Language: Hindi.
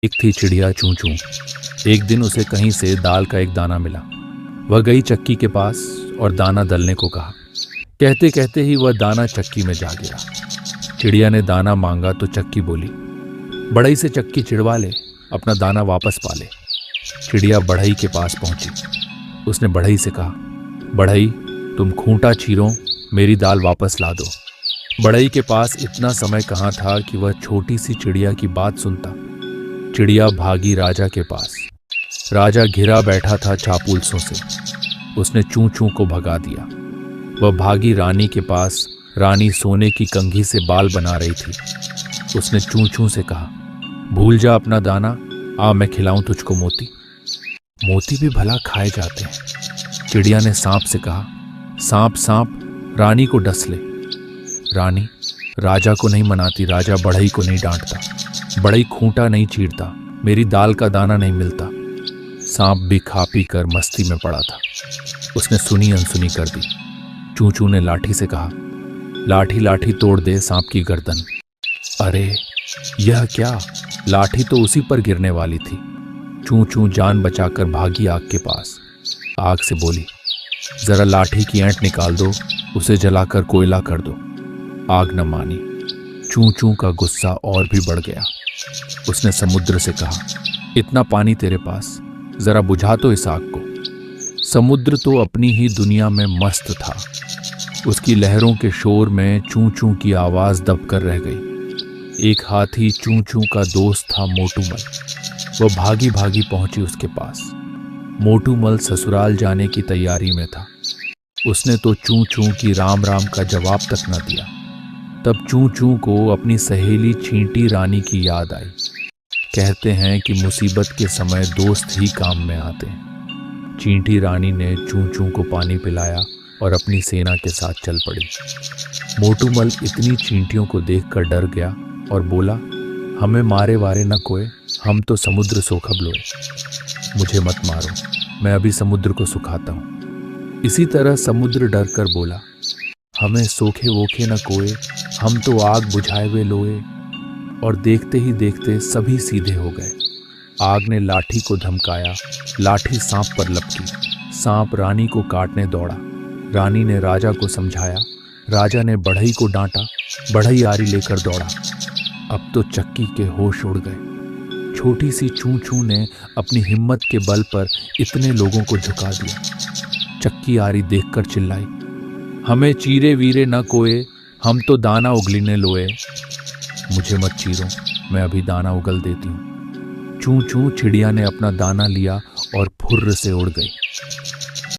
एक थी चिड़िया चूं चूं। एक दिन उसे कहीं से दाल का एक दाना मिला। वह गई चक्की के पास और दाना दलने को कहा। कहते कहते ही वह दाना चक्की में जा गिरा। चिड़िया ने दाना मांगा तो चक्की बोली, बढ़ई से चक्की चिड़वा ले, अपना दाना वापस पा ले। चिड़िया बढ़ई के पास पहुंची। उसने बढ़ई से कहा, बढ़ई तुम खूंटा चीरो, मेरी दाल वापस ला दो। बढ़ई के पास इतना समय कहाँ था कि वह छोटी सी चिड़िया की बात सुनता। चिड़िया भागी राजा के पास। राजा घिरा बैठा था चापुलसों से। उसने चूं चूं को भगा दिया। वह भागी रानी के पास। रानी सोने की कंघी से बाल बना रही थी। उसने चूं चूं से कहा, भूल जा अपना दाना, आ मैं खिलाऊं तुझको मोती। मोती भी भला खाए जाते हैं। चिड़िया ने सांप से कहा, सांप सांप रानी को डस ले। रानी राजा को नहीं मनाती, राजा बढ़ई को नहीं डांटता। बढ़ई खूंटा नहीं चीरता, मेरी दाल का दाना नहीं मिलता। सांप भी खा पी कर मस्ती में पड़ा था। उसने सुनी अनसुनी कर दी। चूं चूं ने लाठी से कहा, लाठी लाठी तोड़ दे सांप की गर्दन। अरे यह क्या, लाठी तो उसी पर गिरने वाली थी। चूं चूं जान बचाकर भागी आग के पास। आग से बोली, जरा लाठी की ऐंठ निकाल दो, उसे जलाकर कोयला कर दो। आग न मानी। चूं चूं का गुस्सा और भी बढ़ गया। उसने समुद्र से कहा, इतना पानी तेरे पास, जरा बुझा तो इस आग को। समुद्र तो अपनी ही दुनिया में मस्त था। उसकी लहरों के शोर में चूं चूं की आवाज दबकर रह गई। एक हाथी चूं चूं का दोस्त था मोटूमल। वह भागी भागी पहुंची उसके पास। मोटूमल ससुराल जाने की तैयारी में था। उसने तो चूं चूं की राम राम का जवाब तक न दिया। तब चूं चूं को अपनी सहेली चींटी रानी की याद आई। कहते हैं कि मुसीबत के समय दोस्त ही काम में आते हैं। चींटी रानी ने चूं चूं को पानी पिलाया और अपनी सेना के साथ चल पड़ी। मोटूमल इतनी चींटियों को देखकर डर गया और बोला, हमें मारे वारे न कोई, हम तो समुद्र सोखब लोए। मुझे मत मारो, मैं अभी समुद्र को सुखाता हूँ। इसी तरह समुद्र डर कर बोला, हमें सोखे वोखे न कोए, हम तो आग बुझाए हुए लोए। और देखते ही देखते सभी सीधे हो गए। आग ने लाठी को धमकाया। लाठी सांप पर लपकी। सांप रानी को काटने दौड़ा। रानी ने राजा को समझाया। राजा ने बढ़ई को डांटा। बढ़ई आरी लेकर दौड़ा। अब तो चक्की के होश उड़ गए। छोटी सी चूं चूं ने अपनी हिम्मत के बल पर इतने लोगों को झुका दिया। चक्की आरी देखकर चिल्लाई, हमें चीरे वीरे न कोए, हम तो दाना उगलीने लोए। मुझे मत चीरो, मैं अभी दाना उगल देती हूँ। चूं चूं चिड़िया ने अपना दाना लिया और फुर्र से उड़ गई।